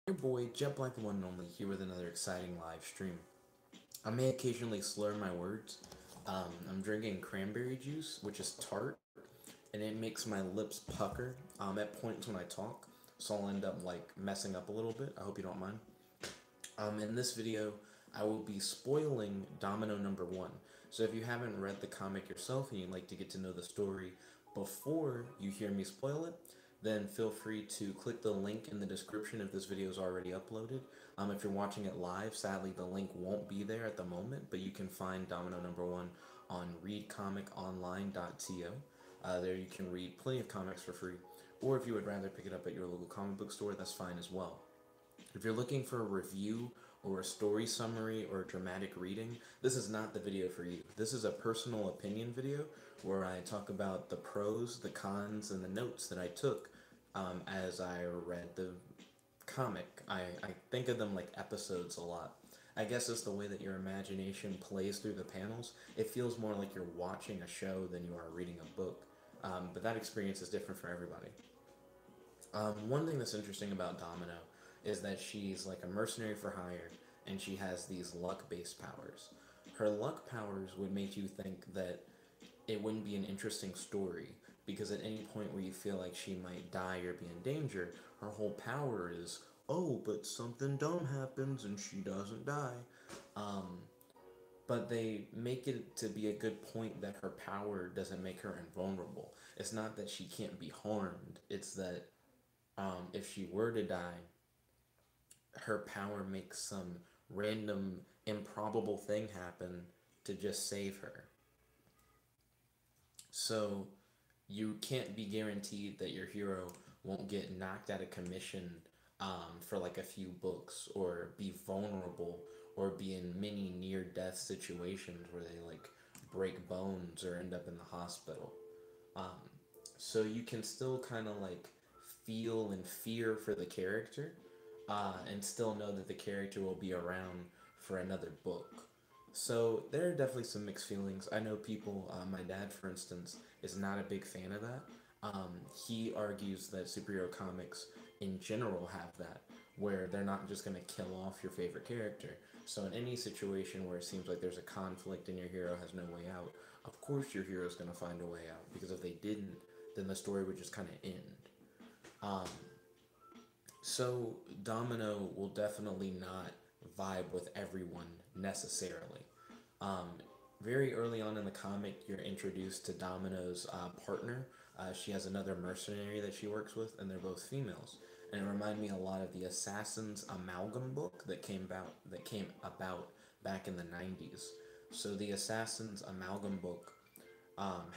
Your boy, Jet Black the One and Only, here with another exciting live stream. I may occasionally slur my words. I'm drinking cranberry juice, which is tart, and it makes my lips pucker at points when I talk, so I'll end up like messing up a little bit. I hope you don't mind. In this video, I will be spoiling Domino number one. So if you haven't read the comic yourself and you'd like to get to know the story before you hear me spoil it, then feel free to click the link in the description if this video is already uploaded. If you're watching it live, sadly the link won't be there at the moment, but you can find Domino number one on readcomiconline.to. There you can read plenty of comics for free, or if you would rather pick it up at your local comic book store, that's fine as well. If you're looking for a review or a story summary or a dramatic reading, this is not the video for you. This is a personal opinion video where I talk about the pros, the cons, and the notes that I took as I read the comic. I think of them like episodes a lot. I guess it's the way that your imagination plays through the panels. It feels more like you're watching a show than you are reading a book. But that experience is different for everybody. One thing that's interesting about Domino is that she's like a mercenary for hire and she has these luck based powers. Her luck powers would make you think that it wouldn't be an interesting story because at any point where you feel like she might die or be in danger, her whole power is, oh, but something dumb happens and she doesn't die. Um, but they make it to be a good point that her power doesn't make her invulnerable. It's not that she can't be harmed, it's that if she were to die, her power makes some random, improbable thing happen to just save her. So you can't be guaranteed that your hero won't get knocked out of commission for like a few books or be vulnerable or be in many near death situations where they like break bones or end up in the hospital. Um, so you can still kind of like feel and fear for the character and still know that the character will be around for another book. So there are definitely some mixed feelings. I know people, my dad, for instance, is not a big fan of that. He argues that superhero comics in general have that, where they're not just going to kill off your favorite character. So in any situation where it seems like there's a conflict and your hero has no way out, of course your hero is going to find a way out, because if they didn't, then the story would just kind of end. Um, so Domino will definitely not vibe with everyone necessarily. Um, Very early on in the comic, you're introduced to Domino's partner. She has another mercenary that she works with, and they're both females. And it reminded me a lot of the Assassin's Amalgam book that came about back in the '90s. So the Assassin's Amalgam book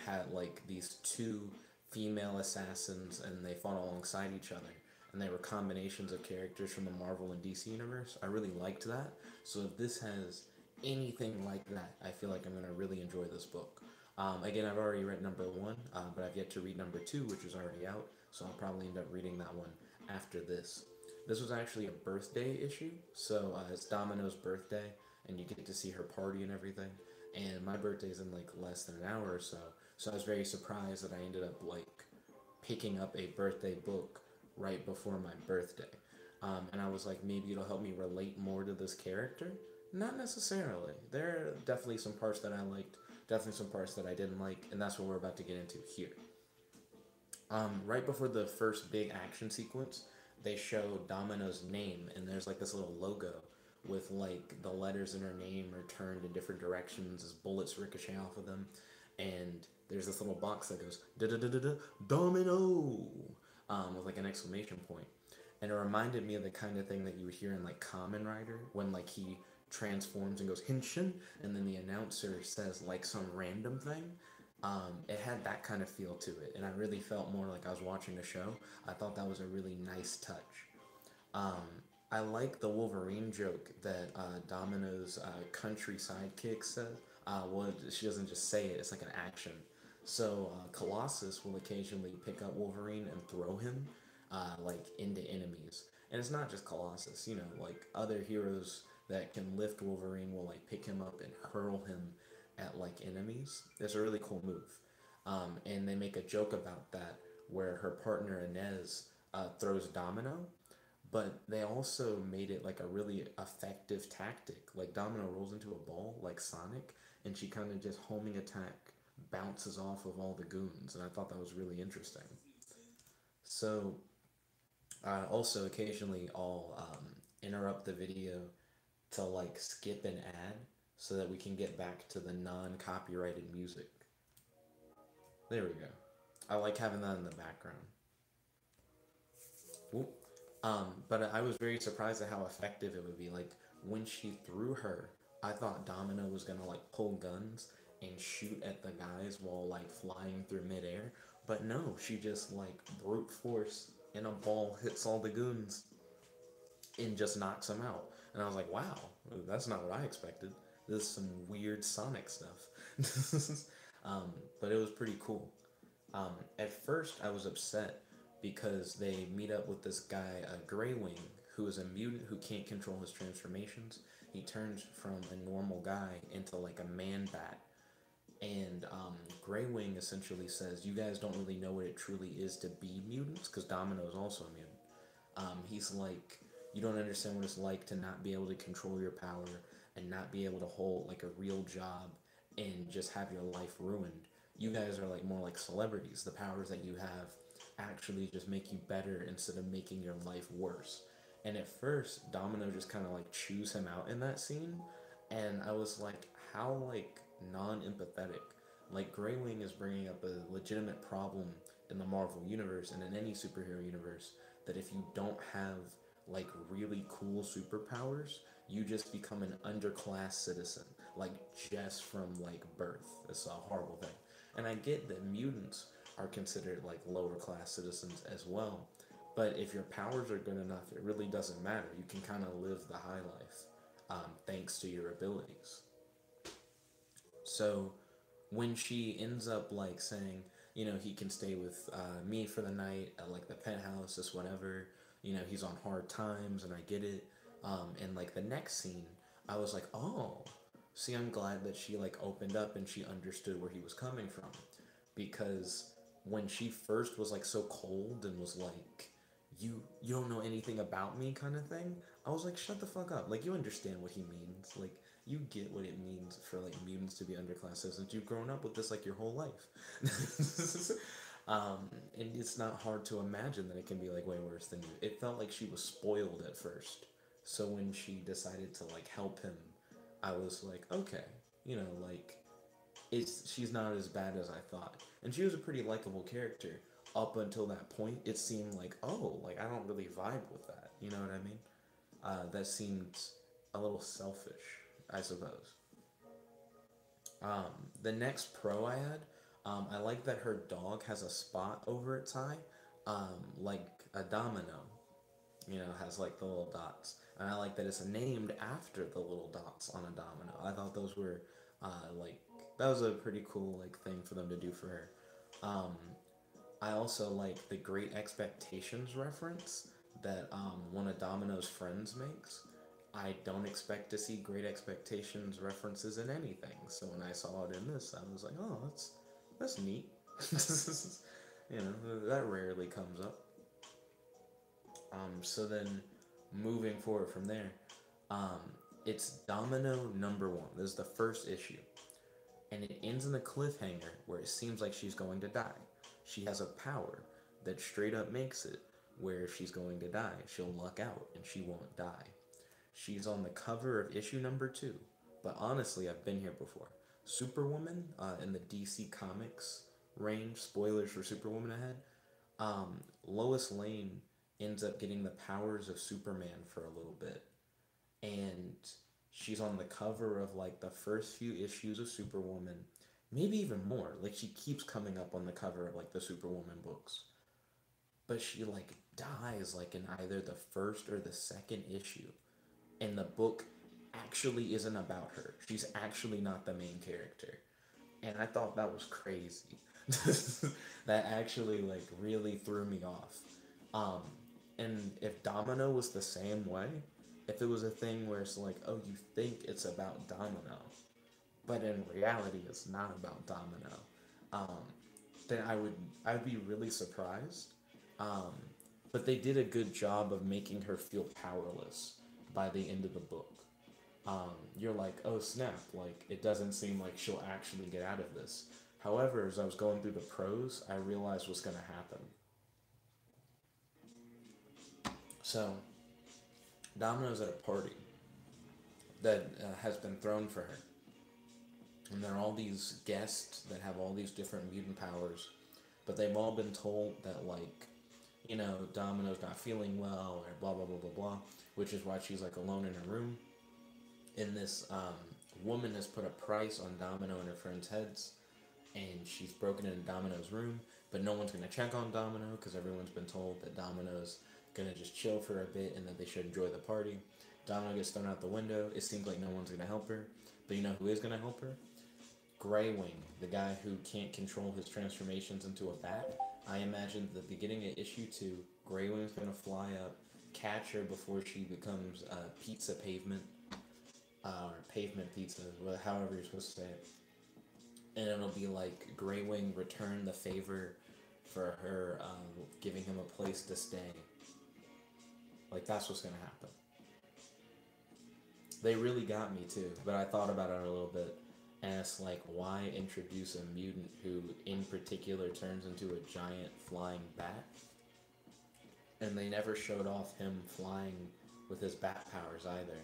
had like these two female assassins, and they fought alongside each other. And they were combinations of characters from the Marvel and DC universe. I really liked that. So if this has anything like that, I feel like I'm going to really enjoy this book. Again, I've already read number one, but I've yet to read number two, which is already out. So I'll probably end up reading that one after this. This was actually a birthday issue, so it's Domino's birthday, and you get to see her party and everything. And my birthday's in like less than an hour or so, so I was very surprised that I ended up like picking up a birthday book right before my birthday. And I was like, maybe it'll help me relate more to this character. Not necessarily. There are definitely some parts that I liked, definitely some parts that I didn't like, and that's what we're about to get into here. Right before the first big action sequence, they show Domino's name, and there's like this little logo with like the letters in her name are turned in different directions as bullets ricochet off of them, and there's this little box that goes da da da da da Domino, with like an exclamation point, and it reminded me of the kind of thing that you would hear in like Kamen Rider when like he transforms and goes Henshin, and then the announcer says like some random thing. It had that kind of feel to it, and I really felt more like I was watching a show. I thought that was a really nice touch. Um, I like the Wolverine joke that Domino's country sidekick says. Well, she doesn't just say it; it's like an action. So Colossus will occasionally pick up Wolverine and throw him like into enemies, and it's not just Colossus. You know, like other heroes that can lift Wolverine will like pick him up and hurl him at like enemies. It's a really cool move, and they make a joke about that where her partner Inez throws Domino, but they also made it like a really effective tactic. Like Domino rolls into a ball like Sonic, and she kind of just homing attack bounces off of all the goons, and I thought that was really interesting. So also occasionally I'll interrupt the video to like skip an ad so that we can get back to the non-copyrighted music. There we go. I like having that in the background. Whoop. But I was very surprised at how effective it would be. Like when she threw her, I thought Domino was gonna like pull guns and shoot at the guys while like flying through midair. But no, she just like brute force in a ball hits all the goons and just knocks them out. And I was like, wow, that's not what I expected. This is some weird Sonic stuff. um, but it was pretty cool. At first, I was upset because they meet up with this guy, Grey Wing, who is a mutant who can't control his transformations. He turns from a normal guy into like a man bat. And Grey Wing essentially says, you guys don't really know what it truly is to be mutants, because Domino is also a mutant. He's like, you don't understand what it's like to not be able to control your power and not be able to hold like a real job and just have your life ruined. You guys are like more like celebrities. The powers that you have actually just make you better instead of making your life worse. And at first, Domino just kind of like chews him out in that scene, and I was like, how like non-empathetic. Like Grey Wing is bringing up a legitimate problem in the Marvel universe and in any superhero universe, that if you don't have like really cool superpowers, you just become an underclass citizen, like just from like birth. It's a horrible thing. And I get that mutants are considered like lower class citizens as well. But if your powers are good enough, it really doesn't matter. You can kind of live the high life thanks to your abilities. So when she ends up like saying, he can stay with me for the night at like the penthouse, this whatever, he's on hard times, and I get it. And like the next scene, I was like, oh, see, I'm glad that she like opened up and she understood where he was coming from, because when she first was like so cold and was like, you don't know anything about me kind of thing, I was like, shut the fuck up. Like, you understand what he means. Like, you get what it means for like mutants to be underclass citizens. You've grown up with this like your whole life. And it's not hard to imagine that it can be like way worse than you. It felt like she was spoiled at first. So when she decided to like help him, I was like, okay, like she's not as bad as I thought. And she was a pretty likable character. Up until that point, it seemed like, oh, like I don't really vibe with that. You know what I mean? That seemed a little selfish, I suppose. Um, the next pro I had, I like that her dog has a spot over its eye, like a domino, has like the little dots. And I like that it's named after the little dots on a domino. I thought those were, like, that was a pretty cool, like, thing for them to do for her. Um, I also like the Great Expectations reference that one of Domino's friends makes. I don't expect to see Great Expectations references in anything, so when I saw it in this, I was like, oh, that's neat. That rarely comes up. So then, moving forward from there, um, it's Domino number one. This is the first issue, and it ends in a cliffhanger where it seems like she's going to die. She has a power that straight up makes it where if she's going to die, she'll luck out and she won't die. She's on the cover of issue number two, but honestly, I've been here before. Superwoman in the DC Comics range, spoilers for Superwoman ahead, Lois Lane ends up getting the powers of Superman for a little bit. And she's on the cover of like the first few issues of Superwoman, maybe even more. Like she keeps coming up on the cover of like the Superwoman books. But she like dies like in either the first or the second issue. And the book actually isn't about her. She's actually not the main character. And I thought that was crazy. That actually like really threw me off. Um, and if Domino was the same way, if it was a thing where it's like, oh, you think it's about Domino, but in reality it's not about Domino, um, then I'd be really surprised. Um, but they did a good job of making her feel powerless by the end of the book. You're like, oh snap, like it doesn't seem like she'll actually get out of this. However, as I was going through the prose, I realized what's going to happen. So, Domino's at a party that has been thrown for her. And there are all these guests that have all these different mutant powers, but they've all been told that, like, Domino's not feeling well, or blah, blah, blah, blah, blah, which is why she's, like, alone in her room. And this woman has put a price on Domino and her friends' heads, and she's broken into Domino's room, but no one's going to check on Domino because everyone's been told that Domino's going to just chill for a bit and that they should enjoy the party. Domino gets thrown out the window. It seems like no one's going to help her, but you know who is going to help her? Greywing, the guy who can't control his transformations into a bat. I imagine at the beginning of issue 2, Greywing's going to fly up, catch her before she becomes pizza pavement, or pavement pizza, however you're supposed to say it. And it'll be like Greywing return the favor for her giving him a place to stay. Like, that's what's going to happen. They really got me too, but I thought about it a little bit. And it's like, why introduce a mutant who in particular turns into a giant flying bat? And they never showed off him flying with his bat powers either.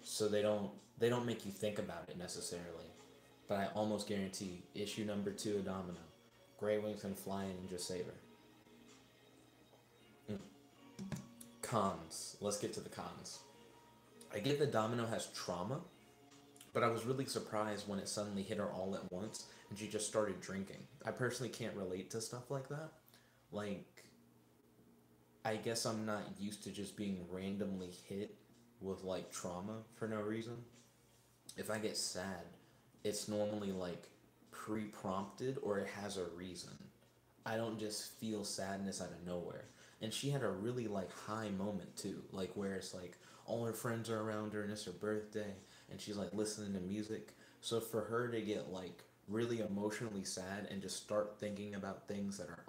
So they don't make you think about it necessarily. But I almost guarantee issue number 2 of Domino, Greywing's gonna fly in and just save her. Cons. Let's get to the cons. I get that Domino has trauma, but I was really surprised when it suddenly hit her all at once and she just started drinking. I personally can't relate to stuff like that. Like, I guess I'm not used to just being randomly hit with, like, trauma for no reason. If I get sad, it's normally, like, pre-prompted or it has a reason. I don't just feel sadness out of nowhere. And she had a really, like, high moment, too. Like, where it's, like, all her friends are around her and it's her birthday and she's, like, listening to music. So for her to get, like, really emotionally sad and just start thinking about things that are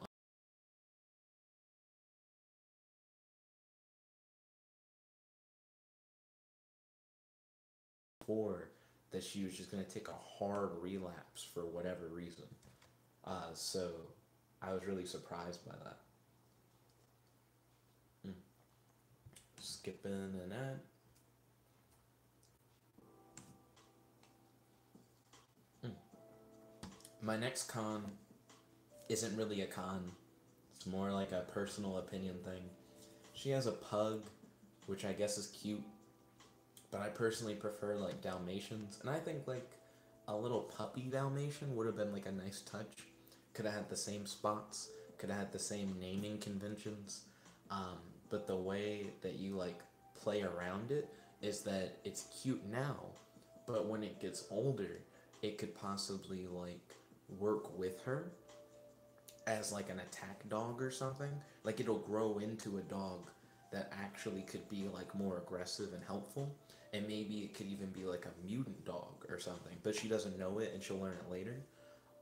for, that she was just going to take a hard relapse for whatever reason. So I was really surprised by that. Skipping an ad. My next con isn't really a con. It's more like a personal opinion thing. She has a pug, which I guess is cute, but I personally prefer, like, Dalmatians, and I think, like, a little puppy Dalmatian would have been, like, a nice touch. Could have had the same spots, could have had the same naming conventions, but the way that you, like, play around it is that it's cute now, but when it gets older, it could possibly, like, work with her as, like, an attack dog or something. Like, it'll grow into a dog that actually could be, like, more aggressive and helpful, and maybe it could even be like a mutant dog or something, but she doesn't know it and she'll learn it later.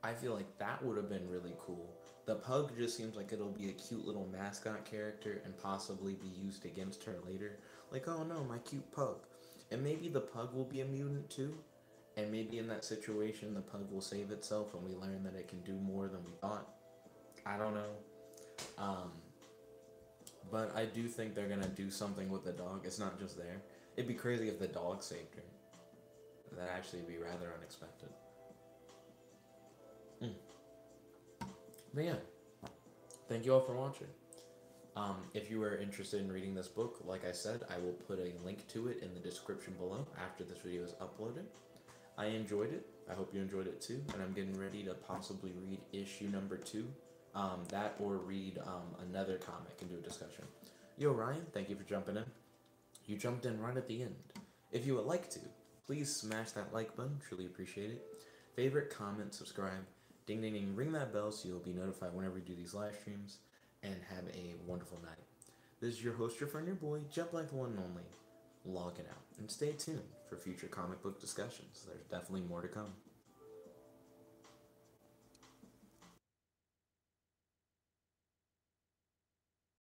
I feel like that would have been really cool. The pug just seems like it'll be a cute little mascot character and possibly be used against her later. Like, oh no, my cute pug. And maybe the pug will be a mutant too, and maybe in that situation the pug will save itself and we learn that it can do more than we thought. I don't know. But I do think they're gonna do something with the dog. It's not just there. It'd be crazy if the dog saved her. That'd actually be rather unexpected. But yeah, thank you all for watching. If you are interested in reading this book, like I said, I will put a link to it in the description below after this video is uploaded. I enjoyed it. I hope you enjoyed it too. And I'm getting ready to possibly read issue number 2. That or read another comic and do a discussion. Yo, Ryan, thank you for jumping in. You jumped in right at the end. If you would like to, please smash that like button. Truly appreciate it. Favorite, comment, subscribe. Ding, ding, ding. Ring that bell so you'll be notified whenever we do these live streams. And have a wonderful night. This is your host, your friend, your boy, Jump Like the One and Only, logging out. And stay tuned for future comic book discussions. There's definitely more to come.